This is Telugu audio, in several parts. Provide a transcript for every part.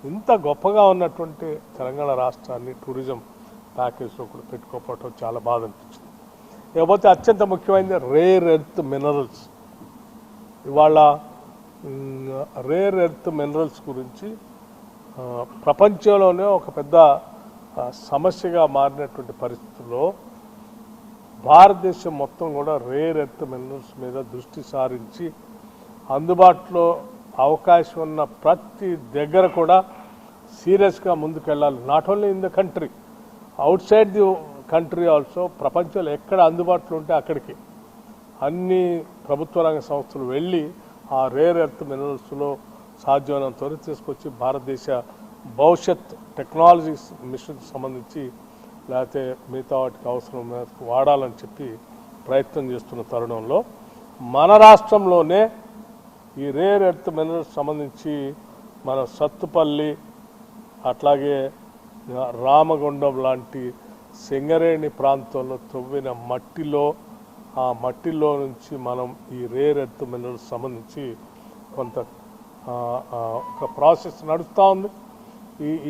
ఇంత గొప్పగా ఉన్నటువంటి తెలంగాణ రాష్ట్రాన్ని టూరిజం ప్యాకేజ్లో కూడా పెట్టుకోకపోవటం చాలా బాధ అనిపించింది. లేకపోతే అత్యంత ముఖ్యమైనది రేర్ ఎర్త్ మినరల్స్. ఇవాళ రేర్ ఎర్త్ మినరల్స్ గురించి ప్రపంచంలోనే ఒక పెద్ద సమస్యగా మారినటువంటి పరిస్థితుల్లో భారతదేశం మొత్తం కూడా రేర్ ఎర్త్ మినరల్స్ మీద దృష్టి సారించి అందుబాటులో అవకాశం ఉన్న ప్రతి దగ్గర కూడా సీరియస్గా ముందుకెళ్ళాలి. Not only in the country, out side the country also. ప్రపంచంలో ఎక్కడ అందుబాటులో ఉంటే అక్కడికి అన్ని ప్రభుత్వ రంగ సంస్థలు వెళ్ళి ఆ రేర్ ఎర్త్ మినరల్స్లో సాధ్యమైనంత వరకు తీసుకొచ్చి భారతదేశ భవిష్యత్ టెక్నాలజీ మిషన్ సంబంధించి లేకపోతే మిగతా వాటికి అవసరం మేరకు వాడాలని చెప్పి ప్రయత్నం చేస్తున్న తరుణంలో మన రాష్ట్రంలోనే ఈ రేర్ ఎర్త్ మినరల్స్ సంబంధించి మన సత్తుపల్లి అట్లాగే రామగుండం లాంటి సింగరేణి ప్రాంతంలో తవ్విన ఆ మట్టిలో నుంచి మనం ఈ రేర్ ఎర్త్ మినరల్స్ సంబంధించి కొంత ఒక ప్రాసెస్ నడుస్తూ ఉంది.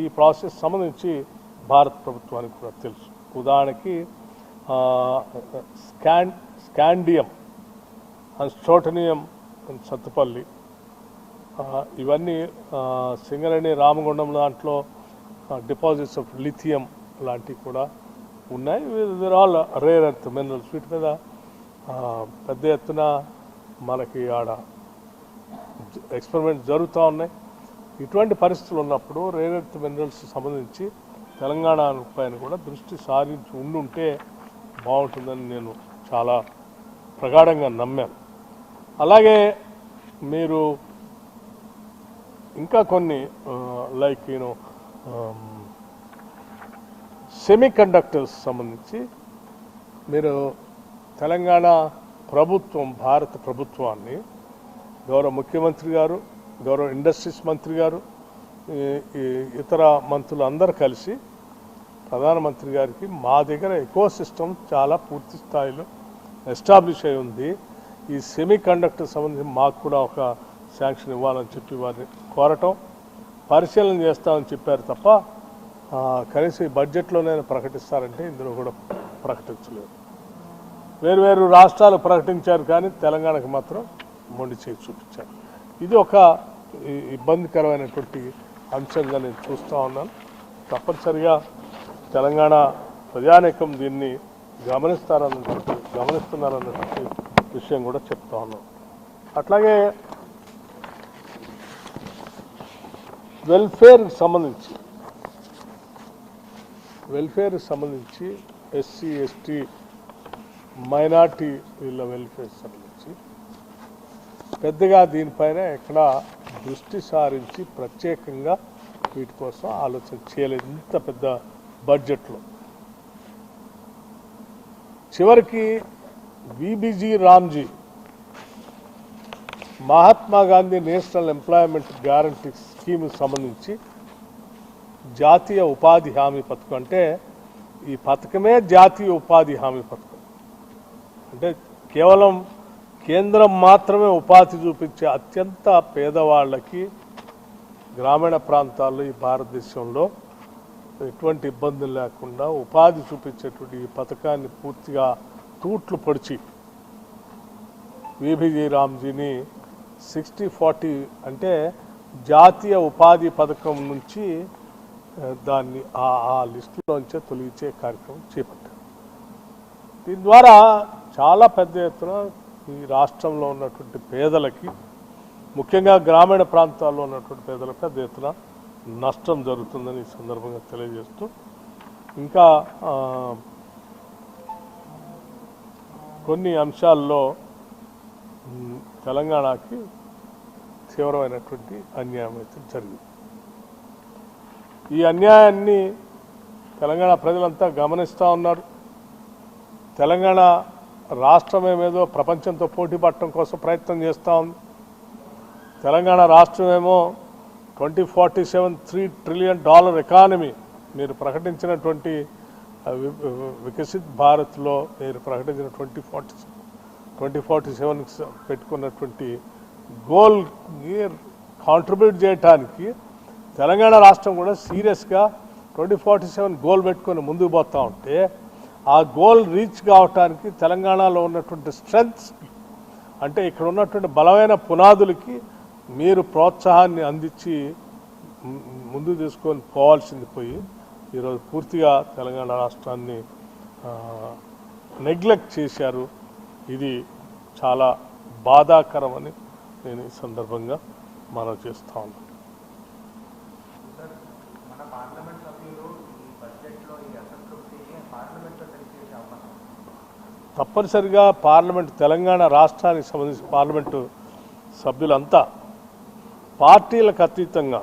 ఈ ప్రాసెస్ సంబంధించి భారత ప్రభుత్వానికి కూడా తెలుసు. ఉదాహరణకి స్కాండియం అండ్ స్ట్రోటనియం సత్తుపల్లి ఇవన్నీ సింగరేణి రామగుండం దాంట్లో డిపాజిట్స్ ఆఫ్ లిథియం లాంటివి కూడా ఉన్నాయి. We are all rare earth minerals. వీటి మీద పెద్ద ఎత్తున మనకి ఆడ ఎక్స్పెరిమెంట్స్ జరుగుతూ ఉన్నాయి. ఇటువంటి పరిస్థితులు ఉన్నప్పుడు రేర్ ఎర్త్ మినరల్స్ సంబంధించి తెలంగాణ పైన కూడా దృష్టి సారించి ఉండుంటే బాగుంటుందని నేను చాలా ప్రగాఢంగా నమ్మాను. అలాగే మీరు ఇంకా కొన్ని లైక్ సెమీ కండక్టర్స్ సంబంధించి మీరు తెలంగాణ ప్రభుత్వం భారత ప్రభుత్వాన్ని గౌరవ ముఖ్యమంత్రి గారు, గౌరవ ఇండస్ట్రీస్ మంత్రి గారు, ఇతర మంత్రులు అందరూ కలిసి ప్రధానమంత్రి గారికి మా దగ్గర ఎకో సిస్టమ్ చాలా పూర్తి స్థాయిలో ఎస్టాబ్లిష్ అయి ఉంది, ఈ సెమీ కండక్టర్ సంబంధించి మాకు కూడా ఒక శాంక్షన్ ఇవ్వాలని చెప్పి వారిని కోరటం, పరిశీలన చేస్తామని చెప్పారు తప్ప కనీసం ఈ బడ్జెట్లోనే ప్రకటిస్తారంటే ఇందులో కూడా ప్రకటించలేదు. వేరు రాష్ట్రాలు ప్రకటించారు కానీ తెలంగాణకు మాత్రం మొండి చేసి చూపించారు. ఇది ఒక ఇబ్బందికరమైనటువంటి అంశంగా నేను చూస్తూ తప్పనిసరిగా తెలంగాణ ప్రజానీకం దీన్ని గమనిస్తున్నారన్నటువంటి విషయం కూడా చెప్తా ఉన్నాం. అట్లాగే వెల్ఫేర్కి సంబంధించి ఎస్సీ ఎస్టీ మైనార్టీ వీళ్ళ వెల్ఫేర్ సంబంధించి పెద్దగా దీనిపైన ఎక్కడ దృష్టి సారించి ప్రత్యేకంగా వీటి కోసం ఆలోచన చేయలేదు ఇంత పెద్ద బడ్జెట్లో. చివరికి VBG Ramji Mahatma Gandhi national employment guarantee scheme సంబంధించి జాతీయ ఉపాధి హామీ పథకం అంటే ఈ పథకమే జాతీయ ఉపాధి హామీ పథకం అంటే కేవలం కేంద్రం మాత్రమే ఉపాధి చూపించే అత్యంత పేదవాళ్ళకి గ్రామీణ ప్రాంతాల్లో ఈ భారతదేశంలో ఎటువంటి ఇబ్బందులు లేకుండా ఉపాధి చూపించేటువంటి ఈ పథకాన్ని పూర్తిగా తూట్లు పొడిచి విబిజీ రామ్జీని 60-40 అంటే జాతీయ ఉపాధి పథకం నుంచి దాన్ని ఆ లిస్టులోంచే తొలగించే కార్యక్రమం చేపట్టారు. దీని ద్వారా చాలా పెద్ద ఎత్తున ఈ రాష్ట్రంలో ఉన్నటువంటి పేదలకి, ముఖ్యంగా గ్రామీణ ప్రాంతాల్లో ఉన్నటువంటి పేదలకు పెద్ద ఎత్తున నష్టం జరుగుతుందని ఈ సందర్భంగా తెలియజేస్తూ ఇంకా కొన్ని అంశాల్లో తెలంగాణకి తీవ్రమైనటువంటి అన్యాయం అయితే జరిగింది. ఈ అన్యాయాన్ని తెలంగాణ ప్రజలంతా గమనిస్తూ ఉన్నారు. తెలంగాణ రాష్ట్రమేమేదో ప్రపంచంతో పోటీ పడటం కోసం ప్రయత్నం చేస్తూ ఉంది. తెలంగాణ రాష్ట్రమేమో 2047 $3 ట్రిలియన్ ఎకానమీ మీరు ప్రకటించినటువంటి వికసిత్ భారత్లో మీరు ప్రకటించిన 2047 పెట్టుకున్నటువంటి గోల్ కాంట్రిబ్యూట్ చేయటానికి తెలంగాణ రాష్ట్రం కూడా సీరియస్గా 2047 గోల్ పెట్టుకొని ముందుకు పోతూ ఉంటే ఆ గోల్ రీచ్ కావటానికి తెలంగాణలో ఉన్నటువంటి స్ట్రెంగ్త్స్ అంటే ఇక్కడ ఉన్నటువంటి బలమైన పునాదులకి మీరు ప్రోత్సాహాన్ని అందించి ముందుకు తీసుకొని పోవాల్సింది పోయి ఈరోజు పూర్తిగా తెలంగాణ రాష్ట్రాన్ని నెగ్లెక్ట్ చేశారు. ఇది చాలా బాధాకరమని నేను ఈ సందర్భంగా మనవి చేస్తా ఉన్నాను. తప్పనిసరిగా పార్లమెంట్ తెలంగాణ రాష్ట్రానికి సంబంధించిన పార్లమెంటు సభ్యులంతా పార్టీలకు అతీతంగా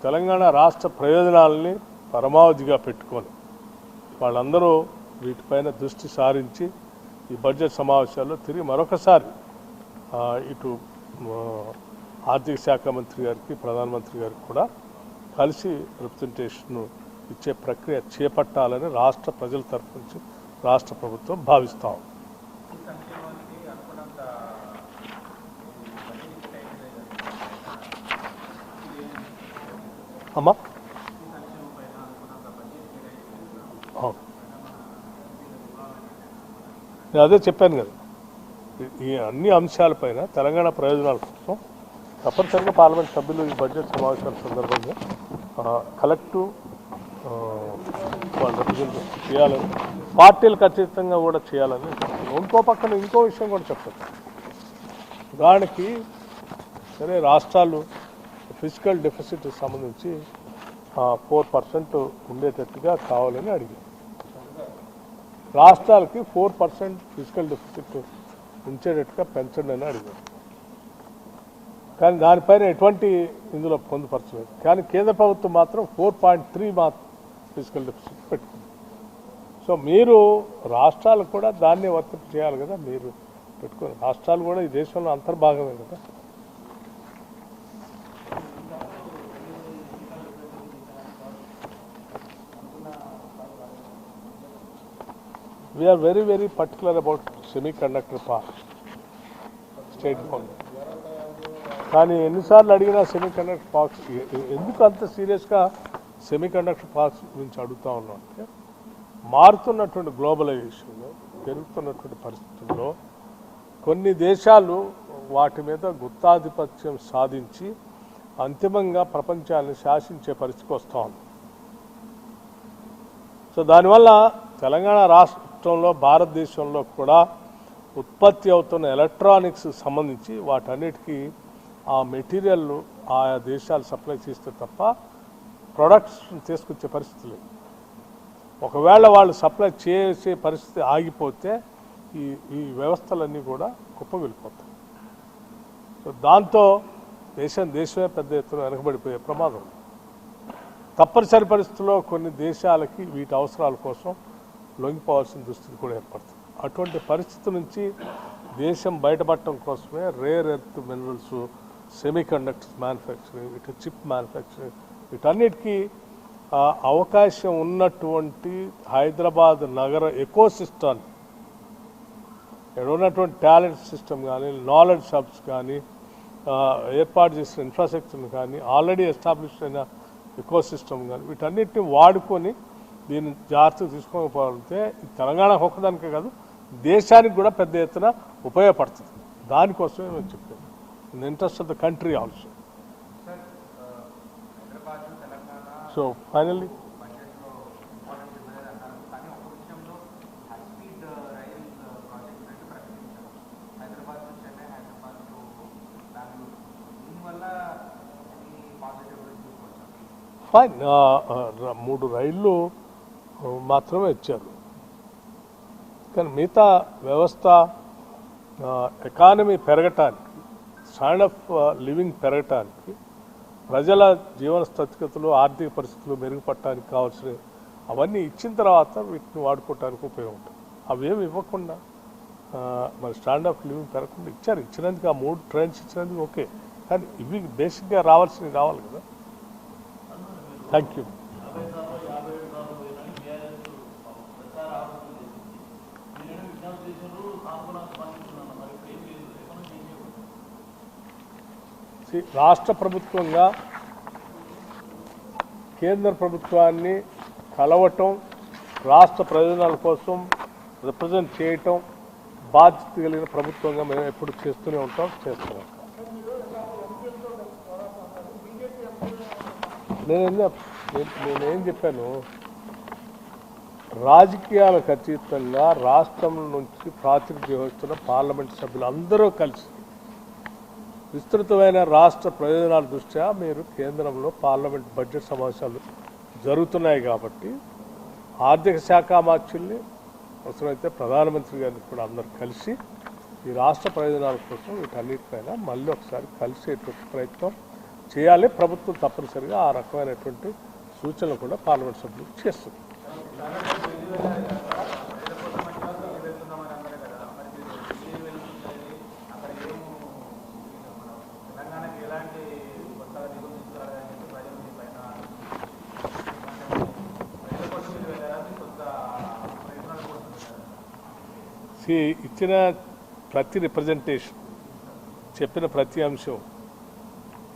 తెలంగాణ రాష్ట్ర ప్రయోజనాలని పరమావధిగా పెట్టుకొని వాళ్ళందరూ వీటిపైన దృష్టి సారించి ఈ బడ్జెట్ సమావేశాల్లో తిరిగి మరొకసారి ఇటు ఆర్థిక శాఖ మంత్రి గారికి ప్రధానమంత్రి గారికి కూడా కలిసి రిప్రజెంటేషన్ ఇచ్చే ప్రక్రియ చేపట్టాలని రాష్ట్ర ప్రజల తరఫు నుంచి రాష్ట్ర ప్రభుత్వం భావిస్తాం. అమ్మా నేను అదే చెప్పాను కదా, ఈ అన్ని అంశాలపైన తెలంగాణ ప్రయోజనాల కోసం తప్పనిసరిగా పార్లమెంట్ సభ్యులు ఈ బడ్జెట్ సమావేశాల సందర్భంగా కలెక్టివ్ వాళ్ళు రిప్రజెంటేషన్ చేయాలని, పార్టీలకు అతీతంగా కూడా చేయాలని. ఇంకో పక్కన ఇంకో విషయం కూడా చెప్పచ్చు. ఉదాహరణకి సరే రాష్ట్రాలు ఫిజికల్ డెఫిసిట్ సంబంధించి 4% ఉండేటట్టుగా కావాలని అడిగారు. రాష్ట్రాలకి 4% ఫిజికల్ డెఫిసిట్ ఉంచేటట్టుగా పెంచండి అని అడిగారు. కానీ దానిపైన ఎటువంటి ఇందులో పొందుపరచలేదు. కానీ కేంద్ర ప్రభుత్వం మాత్రం 4.3 మాత్రం ఫిజికల్ డెఫిసిట్ పెట్టుకుంది. సో మీరు రాష్ట్రాలు కూడా దాన్ని వర్తింపు చేయాలి కదా, మీరు పెట్టుకుని రాష్ట్రాలు కూడా ఈ దేశంలో అంతర్భాగమే కదా. We are very, very particular about semiconductor park, state government. కానీ ఎన్నిసార్లు అడిగినా సెమీకండక్టర్ పార్క్స్ ఎందుకు అంత సీరియస్గా సెమీకండక్టర్ పార్క్స్ గురించి అడుగుతూ ఉన్నాం అంటే మారుతున్నటువంటి గ్లోబలైజేషన్లో పెరుగుతున్నటువంటి పరిస్థితుల్లో కొన్ని దేశాలు వాటి మీద గుత్తాధిపత్యం సాధించి అంతిమంగా ప్రపంచాన్ని శాసించే పరిస్థితికి వస్తూ ఉంది. సో దానివల్ల తెలంగాణ రాష్ట్రంలో భారతదేశంలో కూడా ఉత్పత్తి అవుతున్న ఎలక్ట్రానిక్స్ సంబంధించి వాటన్నిటికీ ఆ మెటీరియల్ ఆయా దేశాలు సప్లై చేస్తే తప్ప ప్రొడక్ట్స్ తీసుకొచ్చే పరిస్థితి లేదు. ఒకవేళ వాళ్ళు సప్లై చేసే పరిస్థితి ఆగిపోతే ఈ వ్యవస్థలన్నీ కూడా కుప్పగలిపోతాయి. సో దాంతో దేశమే పెద్ద ఎత్తున వెనకబడిపోయే ప్రమాదం. తప్పనిసరి పరిస్థితుల్లో కొన్ని దేశాలకి వీటి అవసరాల కోసం లొంగిపోవాల్సిన దుస్థితి కూడా ఏర్పడుతుంది. అటువంటి పరిస్థితి నుంచి దేశం బయటపడటం కోసమే rare earth minerals, semiconductors manufacturing, ఇటు చిప్ మ్యానుఫ్యాక్చరింగ్, వీటన్నిటికీ అవకాశం ఉన్నటువంటి హైదరాబాద్ నగర ఎకోసిస్టమ్, ఇక్కడ ఉన్నటువంటి టాలెంట్ సిస్టమ్ కానీ, నాలెడ్జ్ హబ్స్ కానీ, ఏర్పాటు చేసిన ఇన్ఫ్రాస్ట్రక్చర్ని కానీ, ఆల్రెడీ ఎస్టాబ్లిష్ అయిన ఎకోసిస్టమ్ కానీ, వీటన్నిటిని వాడుకొని దీన్ని జాగ్రత్తగా తీసుకోకపోతే తెలంగాణ ఒక్కదానికే కాదు దేశానికి కూడా పెద్ద ఎత్తున ఉపయోగపడుతుంది. దానికోసమే మేము చెప్పాము, in the interest of the country also. So finally fine 3 రైళ్ళు మాత్రమే ఇచ్చారు. కానీ మిగతా వ్యవస్థ ఎకానమీ పెరగటానికి, స్టాండ్ ఆఫ్ లివింగ్ పెరగటానికి, ప్రజల జీవన స్థితిగతులు ఆర్థిక పరిస్థితులు మెరుగుపడటానికి కావాల్సిన అవన్నీ ఇచ్చిన తర్వాత వీటిని వాడుకోవటానికి ఉపయోగం ఉంటుంది. అవేమి ఇవ్వకుండా మరి స్టాండ్ ఆఫ్ లివింగ్ పెరగకుండా ఇచ్చారు. ఇచ్చినందుకు ఆ 3 ట్రైన్స్ ఇచ్చినందుకు ఓకే, కానీ ఇవి బేసిక్గా రావాల్సినవి రావాలి కదా. Thank you. రాష్ట్ర ప్రభుత్వంగా కేంద్ర ప్రభుత్వాన్ని కలవటం, రాష్ట్ర ప్రయోజనాల కోసం రిప్రజెంట్ చేయటం బాధ్యత కలిగిన ప్రభుత్వంగా మేము ఎప్పుడు చేస్తూనే ఉంటాం, చేస్తున్నాం. నేనేం చెప్పాను, రాజకీయాలకు అతీతంగా రాష్ట్రం నుంచి ప్రాతినిధ్యం వహిస్తున్న పార్లమెంట్ సభ్యులు అందరూ కలిసి విస్తృతమైన రాష్ట్ర ప్రయోజనాల దృష్ట్యా మీరు కేంద్రంలో పార్లమెంట్ బడ్జెట్ సమావేశాలు జరుగుతున్నాయి కాబట్టి ఆర్థిక శాఖ మార్చుల్ని అవసరమైతే ప్రధానమంత్రి గారిని కూడా అందరూ కలిసి ఈ రాష్ట్ర ప్రయోజనాల కోసం వీటన్నిటిపైన మళ్ళీ ఒకసారి కలిసేటువంటి ప్రయత్నం చేయాలి. ప్రభుత్వం తప్పనిసరిగా ఆ రకమైనటువంటి సూచనలు కూడా పార్లమెంట్ సభ్యులు చేస్తుంది. ఇచ్చిన ప్రతి రిప్రజెంటేషన్, చెప్పిన ప్రతి అంశం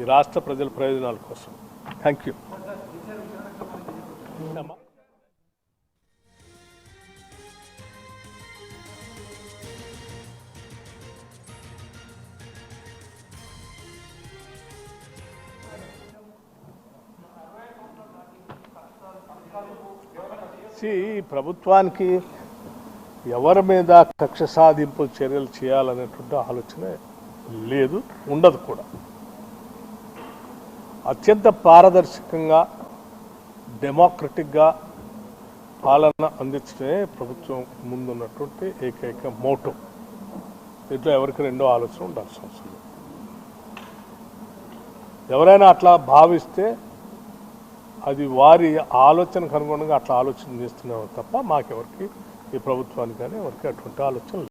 ఈ రాష్ట్ర ప్రజల ప్రయోజనాల కోసం. Thank you. ప్రభుత్వానికి ఎవరి మీద కక్ష సాధింపు చర్యలు చేయాలనేటువంటి ఆలోచన లేదు, ఉండదు కూడా. అత్యంత పారదర్శకంగా డెమోక్రటిక్గా పాలన అందించడమే ప్రభుత్వం ముందున్నటువంటి ఏకైక మోటో. దీంట్లో ఎవరికి రెండో ఆలోచన ఉండాల్సిన అవసరం లేదు. ఎవరైనా అట్లా భావిస్తే అది వారి ఆలోచనకు అనుగుణంగా అట్లా ఆలోచన చేస్తున్నాం తప్ప మాకెవరికి, ఈ ప్రభుత్వానికి కానీ ఎవరికి అటువంటి ఆలోచన